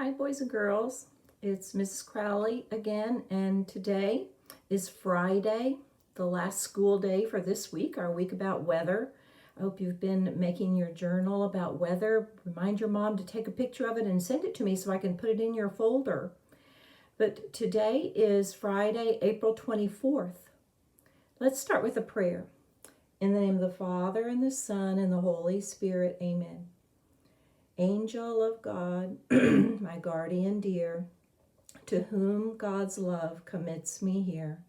Hi, boys and girls. It's Mrs. Crowley again, and today is Friday, the last school day for this week, our week about weather. I hope you've been making your journal about weather. Remind your mom to take a picture of it and send it to me so I can put it in your folder. But today is Friday, April 24th. Let's start with a prayer. In the name of the Father, and the Son, and the Holy Spirit, amen. Angel of God, my guardian dear, to whom God's love commits me here,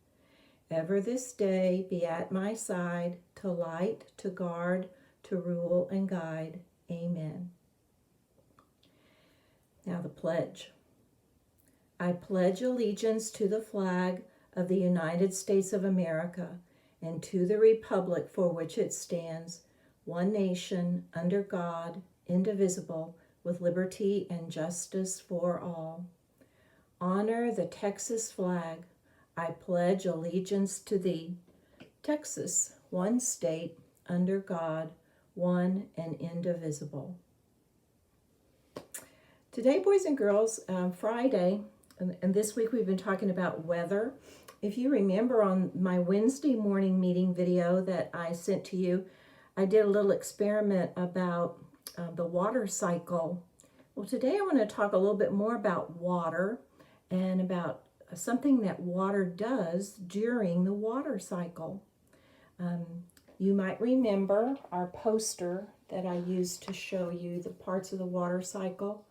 ever this day be at my side, to light, to guard, to rule and guide. Amen. Now the pledge. I pledge allegiance to the flag of the United States of America and to the republic for which it stands, one nation, under God, indivisible, with liberty and justice for all. Honor the Texas flag. I pledge allegiance to thee. Texas, one state, under God, one and indivisible. Today, boys and girls, Friday, and this week we've been talking about weather. If you remember on my Wednesday morning meeting video that I sent to you, I did a little experiment about the water cycle. Well, today I want to talk a little bit more about water and about something that water does during the water cycle. You might remember our poster that I used to show you the parts of the water cycle,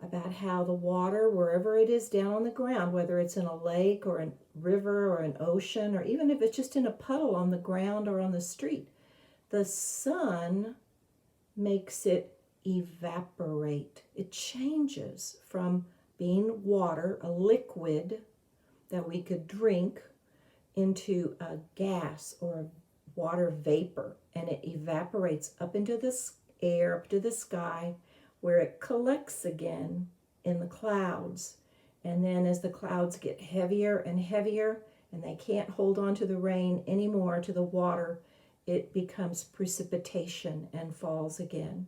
about how the water, wherever it is down on the ground, whether it's in a lake or a river or an ocean, or even if it's just in a puddle on the ground or on the street, the sun makes it evaporate. It changes from being water, a liquid that we could drink, into a gas or a water vapor, and it evaporates up into the air, up to the sky, where it collects again in the clouds. And then as the clouds get heavier and heavier and they can't hold on to the rain anymore, to the water, it becomes precipitation and falls again.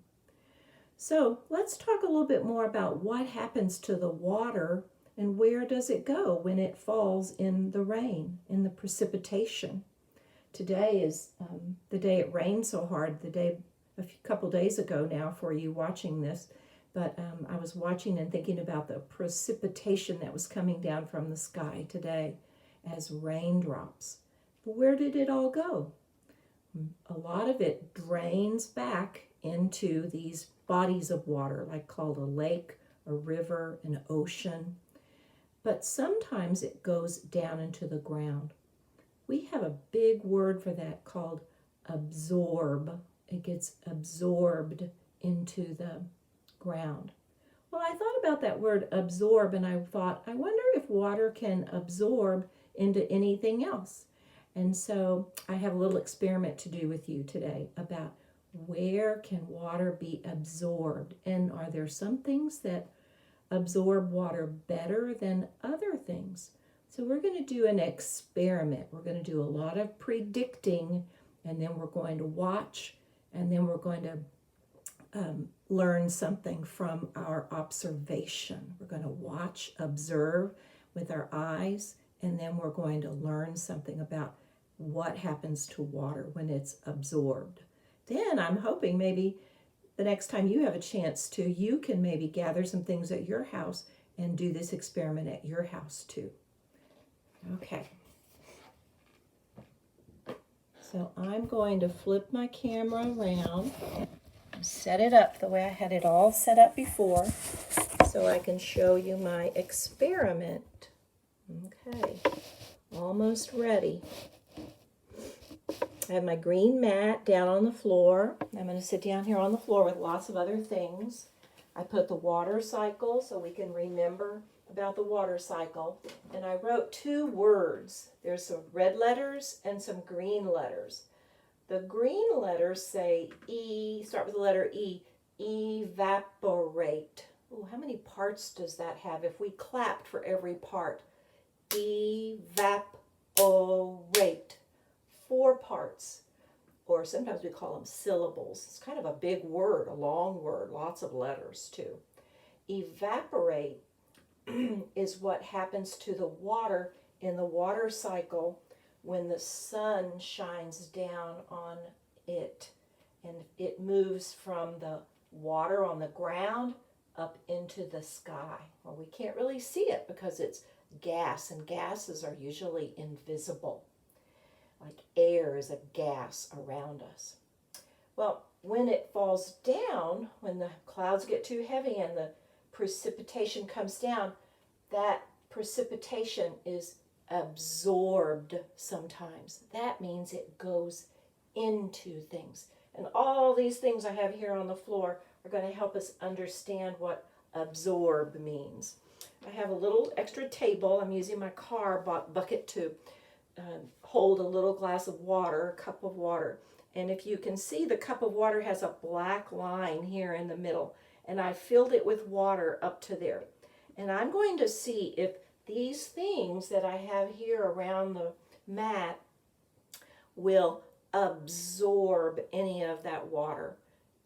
So let's talk a little bit more about what happens to the water and where does it go when it falls in the rain, in the precipitation. Today is the day it rained so hard, a couple days ago now for you watching this, but I was watching and thinking about the precipitation that was coming down from the sky today as raindrops. But where did it all go? A lot of it drains back into these bodies of water, like called a lake, a river, an ocean. But sometimes it goes down into the ground. We have a big word for that called absorb. It gets absorbed into the ground. Well, I thought about that word absorb, and I thought, I wonder if water can absorb into anything else. And so I have a little experiment to do with you today about where can water be absorbed, and are there some things that absorb water better than other things? So we're going to do an experiment. We're going to do a lot of predicting, and then we're going to watch, and then we're going to learn something from our observation. We're going to watch, observe with our eyes, and then we're going to learn something about what happens to water when it's absorbed. Then I'm hoping maybe the next time you have a chance to, you can maybe gather some things at your house and do this experiment at your house too. Okay. So I'm going to flip my camera around and set it up the way I had it all set up before so I can show you my experiment. Okay, almost ready. I have my green mat down on the floor. I'm going to sit down here on the floor with lots of other things. I put the water cycle so we can remember about the water cycle. And I wrote 2 words. There's some red letters and some green letters. The green letters say E, start with the letter E, evaporate. Ooh, how many parts does that have if we clapped for every part? Evaporate. 4 parts, or sometimes we call them syllables. It's kind of a big word, a long word, lots of letters too. Evaporate is what happens to the water in the water cycle when the sun shines down on it, and it moves from the water on the ground up into the sky. Well, we can't really see it because it's gas, and gases are usually invisible. Like air is a gas around us. Well, when it falls down, when the clouds get too heavy and the precipitation comes down, that precipitation is absorbed sometimes. That means it goes into things. And all these things I have here on the floor are going to help us understand what absorb means. I have a little extra table. I'm using my car bucket to hold a little glass of water, a cup of water. And if you can see, the cup of water has a black line here in the middle, and I filled it with water up to there. And I'm going to see if these things that I have here around the mat will absorb any of that water.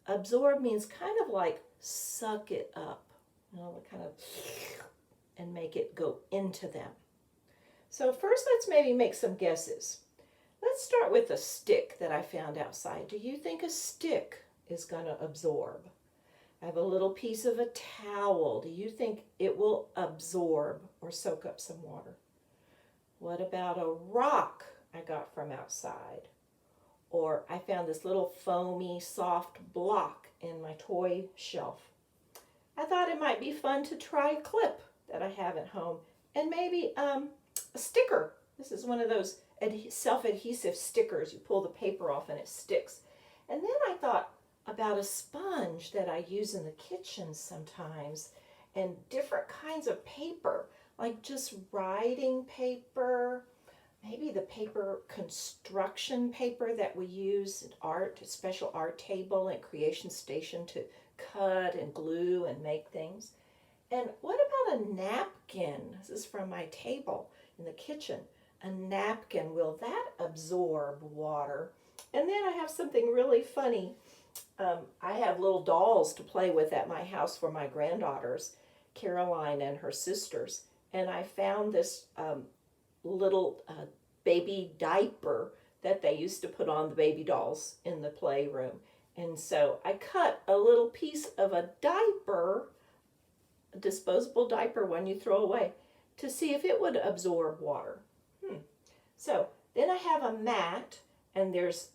Absorb means kind of like suck it up, kind of, and make it go into them. So first, let's maybe make some guesses. Let's start with a stick that I found outside. Do you think a stick is going to absorb? I have a little piece of a towel. Do you think it will absorb or soak up some water? What about a rock I got from outside? Or I found this little foamy, soft block in my toy shelf. I thought it might be fun to try a clip that I have at home, and maybe a sticker. This is one of those self-adhesive stickers. You pull the paper off and it sticks. And then I thought about a sponge that I use in the kitchen sometimes, and different kinds of paper, like just writing paper, maybe the paper construction paper that we use at art, a special art table at Creation Station to cut and glue and make things. And what about a napkin? This is from my table in the kitchen. A napkin, will that absorb water? And then I have something really funny. I have little dolls to play with at my house for my granddaughters, Caroline and her sisters. And I found this little baby diaper that they used to put on the baby dolls in the playroom. And so I cut a little piece of a diaper, a disposable diaper one you throw away, to see if it would absorb water. So then I have a mat, and there's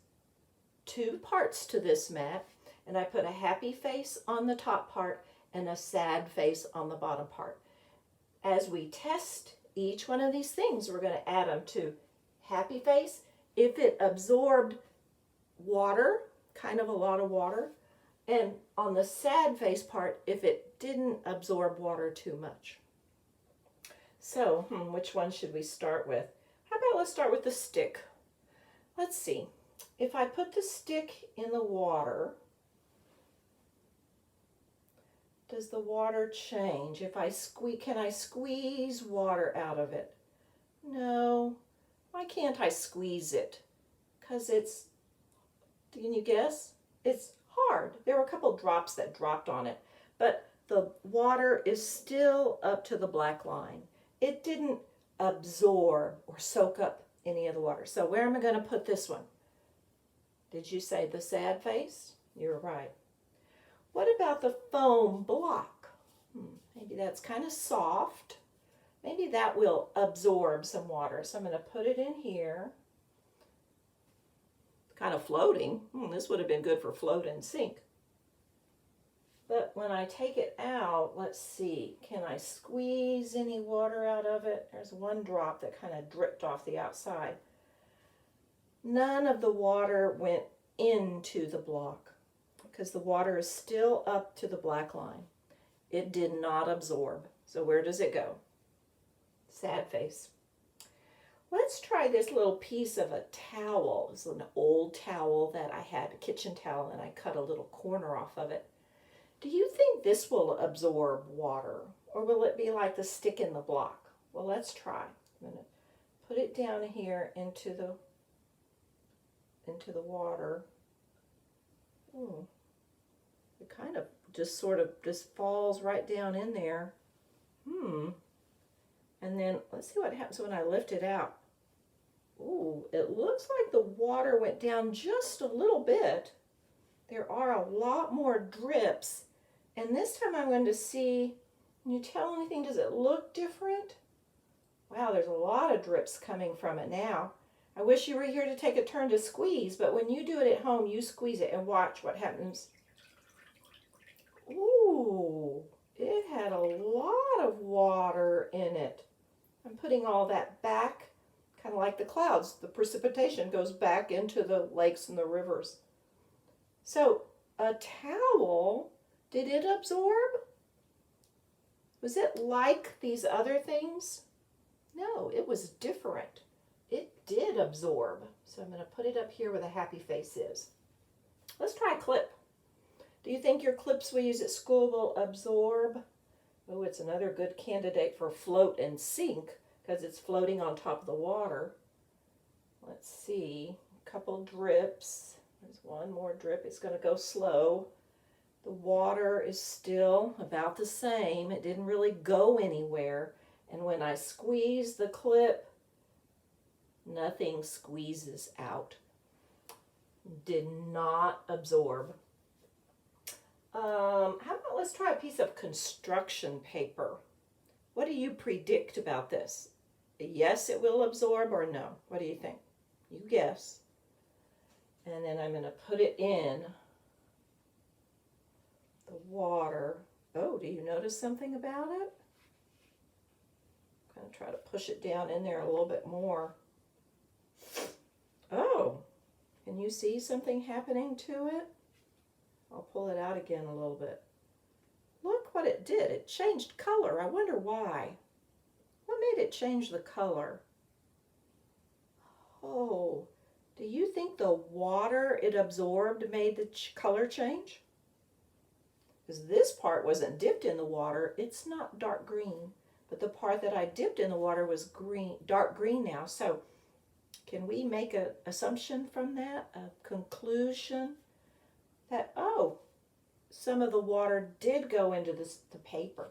two parts to this mat, and I put a happy face on the top part and a sad face on the bottom part. As we test each one of these things, we're going to add them to happy face if it absorbed water, kind of a lot of water, and on the sad face part if it didn't absorb water too much. So, which one should we start with? How about let's start with the stick. Let's see. If I put the stick in the water, does the water change? If I can I squeeze water out of it? No. Why can't I squeeze it? Because can you guess? It's hard. There were a couple drops that dropped on it, but the water is still up to the black line. It didn't absorb or soak up any of the water. So where am I going to put this one? Did you say the sad face? You're right. What about the foam block? Maybe that's kind of soft. Maybe that will absorb some water. So I'm going to put it in here. Kind of floating. This would have been good for float and sink. But when I take it out, let's see, can I squeeze any water out of it? There's one drop that kind of dripped off the outside. None of the water went into the block because the water is still up to the black line. It did not absorb. So where does it go? Sad face. Let's try this little piece of a towel. It's an old towel that I had, a kitchen towel, and I cut a little corner off of it. Do you think this will absorb water, or will it be like the stick in the block? Well, let's try. I'm going to put it down here into the water. It kind of just sort of just falls right down in there. And then let's see what happens when I lift it out. Ooh, it looks like the water went down just a little bit. There are a lot more drips. And this time I'm going to see, can you tell anything? Does it look different? Wow, there's a lot of drips coming from it now. I wish you were here to take a turn to squeeze, but when you do it at home, you squeeze it and watch what happens. Ooh, it had a lot of water in it. I'm putting all that back, kind of like the clouds. The precipitation goes back into the lakes and the rivers. So a towel, did it absorb? Was it like these other things? No, it was different. It did absorb. So I'm going to put it up here where the happy face is. Let's try a clip. Do you think your clips we use at school will absorb? Oh, it's another good candidate for float and sink because it's floating on top of the water. Let's see, a couple drips. There's one more drip. It's going to go slow. The water is still about the same. It didn't really go anywhere. And when I squeeze the clip, nothing squeezes out. Did not absorb. How about let's try a piece of construction paper. What do you predict about this? Yes, it will absorb, or no? What do you think? You guess. And then I'm going to put it in the water. Oh, do you notice something about it? I'm going to try to push it down in there a little bit more. Oh, can you see something happening to it? I'll pull it out again a little bit. Look what it did. It changed color. I wonder why. What made it change the color? Oh, do you think the water it absorbed made the color change? Because this part wasn't dipped in the water. It's not dark green. But the part that I dipped in the water was green, dark green now. So can we make an assumption from that, a conclusion? That, oh, some of the water did go into the paper.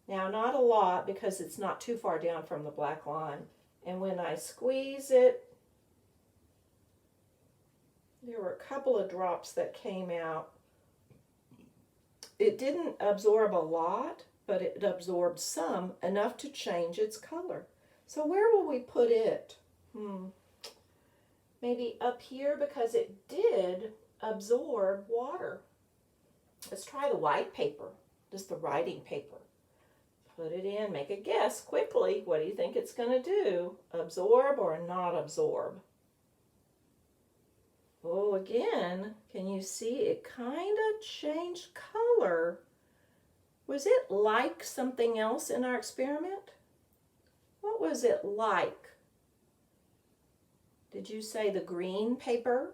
Now, not a lot because it's not too far down from the black line. And when I squeeze it, there were a couple of drops that came out. It didn't absorb a lot, but it absorbed some, enough to change its color. So where will we put it? Maybe up here because it did absorb water. Let's try the white paper, just the writing paper. Put it in, make a guess quickly. What do you think it's going to do? Absorb or not absorb? Oh, again, can you see it kind of changed color? Was it like something else in our experiment? What was it like? Did you say the green paper?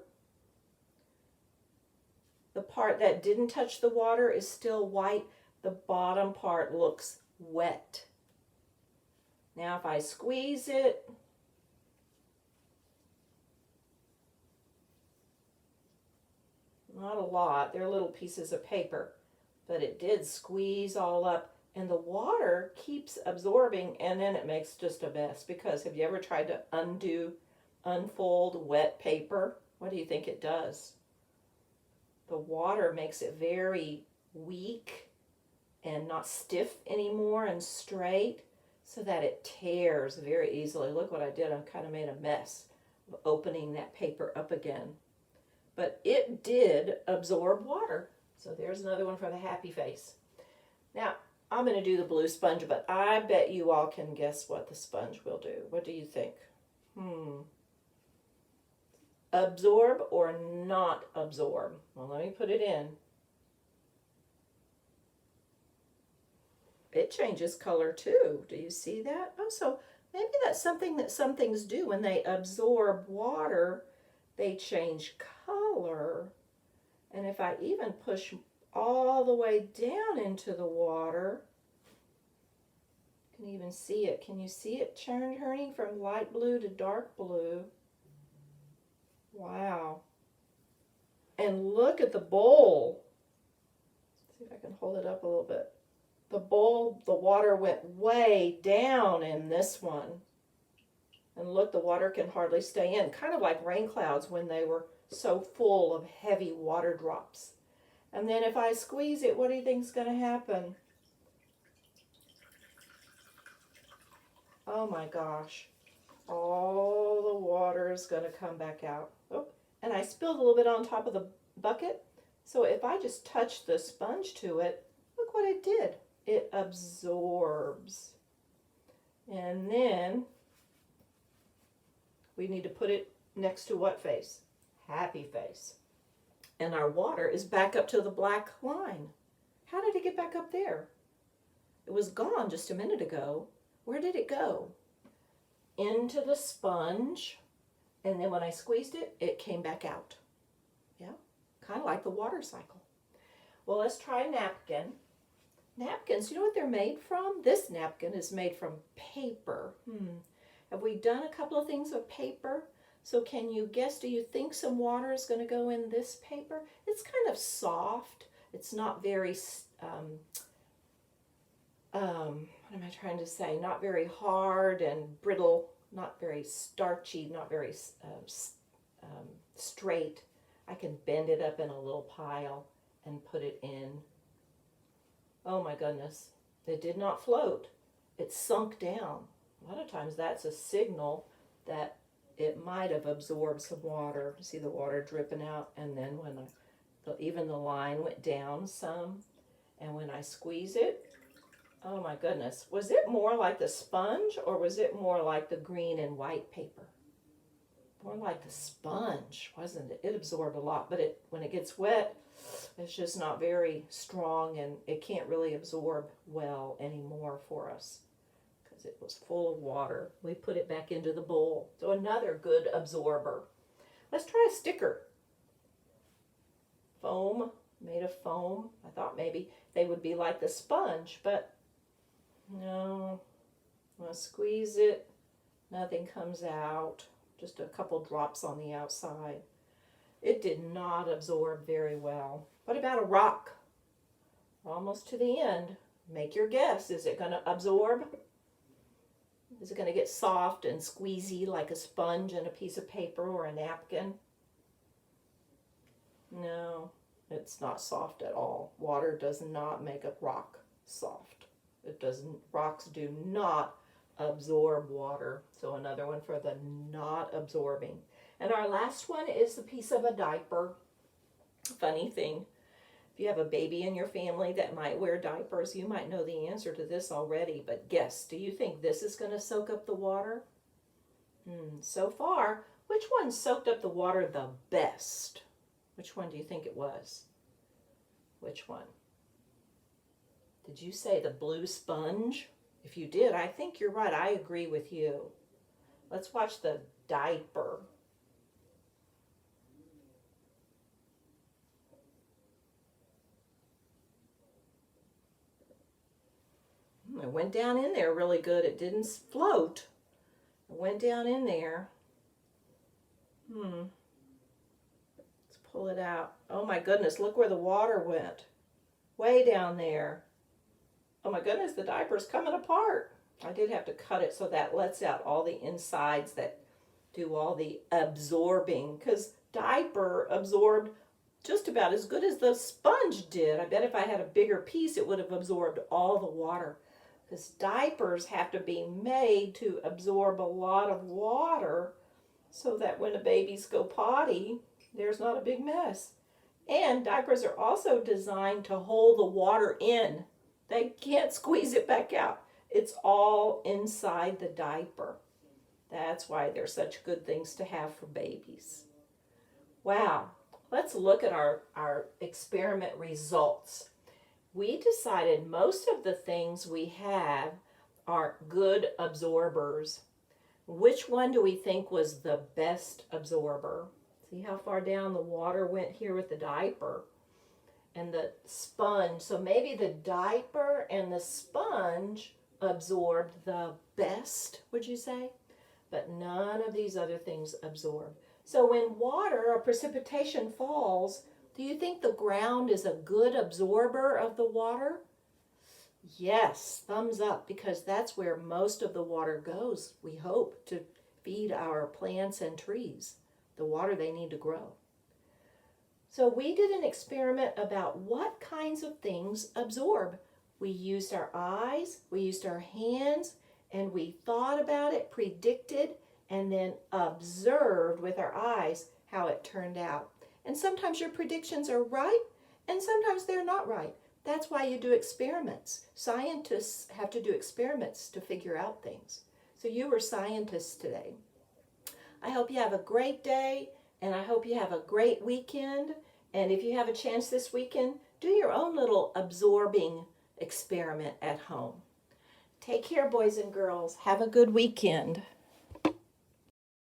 The part that didn't touch the water is still white. The bottom part looks wet. Now if I squeeze it, not a lot, they're little pieces of paper, but it did squeeze all up, and the water keeps absorbing, and then it makes just a mess. Because have you ever tried to unfold wet paper? What do you think it does? The water makes it very weak and not stiff anymore and straight, so that it tears very easily. Look what I did. I kind of made a mess of opening that paper up again. But it did absorb water. So there's another one for the happy face. Now, I'm going to do the blue sponge, but I bet you all can guess what the sponge will do. What do you think? Absorb or not absorb? Well, let me put it in. It changes color too. Do you see that? Oh, so maybe that's something that some things do. When they absorb water, they change color. And if I even push all the way down into the water, you can even see it. Can you see it turning from light blue to dark blue? Wow. And look at the bowl. See if I can hold it up a little bit. The bowl, the water went way down in this one. And look, the water can hardly stay in, kind of like rain clouds when they were so full of heavy water drops. And then if I squeeze it, what do you think is going to happen? Oh my gosh. All the water is going to come back out. Oh, and I spilled a little bit on top of the bucket. So if I just touch the sponge to it, look what it did. It absorbs. And then we need to put it next to what face? Happy face. And our water is back up to the black line. How did it get back up there? It was gone just a minute ago. Where did it go? Into the sponge. And then when I squeezed it, it came back out. Yeah, kind of like the water cycle. Well, let's try a napkin. Napkins, you know what they're made from? This napkin is made from paper. Have we done a couple of things with paper? So can you guess, do you think some water is going to go in this paper? It's kind of soft. It's not very, what am I trying to say? Not very hard and brittle, not very starchy, not very straight. I can bend it up in a little pile and put it in. Oh my goodness, it did not float. It sunk down. A lot of times that's a signal that it might have absorbed some water. See the water dripping out, and then when even the line went down some, and when I squeeze it, oh my goodness, was it more like the sponge or was it more like the green and white paper? More like the sponge, wasn't it? It absorbed a lot, but when it gets wet, it's just not very strong, and it can't really absorb well anymore for us because it was full of water. We put it back into the bowl. So another good absorber. Let's try a sticker. Foam, made of foam. I thought maybe they would be like the sponge, but no. I'm going to squeeze it. Nothing comes out. Just a couple drops on the outside. It did not absorb very well. What about a rock? Almost to the end. Make your guess. Is it going to absorb? Is it going to get soft and squeezy like a sponge and a piece of paper or a napkin? No, it's not soft at all. Water does not make a rock soft. It doesn't. Rocks do not absorb water. So another one for the not absorbing. And our last one is the piece of a diaper. Funny thing, if you have a baby in your family that might wear diapers, you might know the answer to this already, but guess, do you think this is going to soak up the water? So far, which one soaked up the water the best? Which one do you think it was? Which one? Did you say the blue sponge? If you did, I think you're right. I agree with you. Let's watch the diaper. It went down in there really good. It didn't float. It went down in there. Let's pull it out. Oh my goodness, look where the water went. Way down there. Oh my goodness, the diaper's coming apart. I did have to cut it so that lets out all the insides that do all the absorbing, because diaper absorbed just about as good as the sponge did. I bet if I had a bigger piece, it would have absorbed all the water. Because diapers have to be made to absorb a lot of water so that when the babies go potty, there's not a big mess. And diapers are also designed to hold the water in. They can't squeeze it back out. It's all inside the diaper. That's why they're such good things to have for babies. Wow, let's look at our experiment results. We decided most of the things we have are good absorbers. Which one do we think was the best absorber? See how far down the water went here with the diaper and the sponge. So maybe the diaper and the sponge absorbed the best, would you say? But none of these other things absorb. So when water or precipitation falls, Do you think the ground is a good absorber of the water? Yes, thumbs up, because that's where most of the water goes, we hope, to feed our plants and trees, the water they need to grow. So we did an experiment about what kinds of things absorb. We used our eyes, we used our hands, and we thought about it, predicted, and then observed with our eyes how it turned out. And sometimes your predictions are right, and sometimes they're not right. That's why you do experiments. Scientists have to do experiments to figure out things. So you were scientists today. I hope you have a great day, and I hope you have a great weekend. And if you have a chance this weekend, do your own little absorbing experiment at home. Take care, boys and girls. Have a good weekend.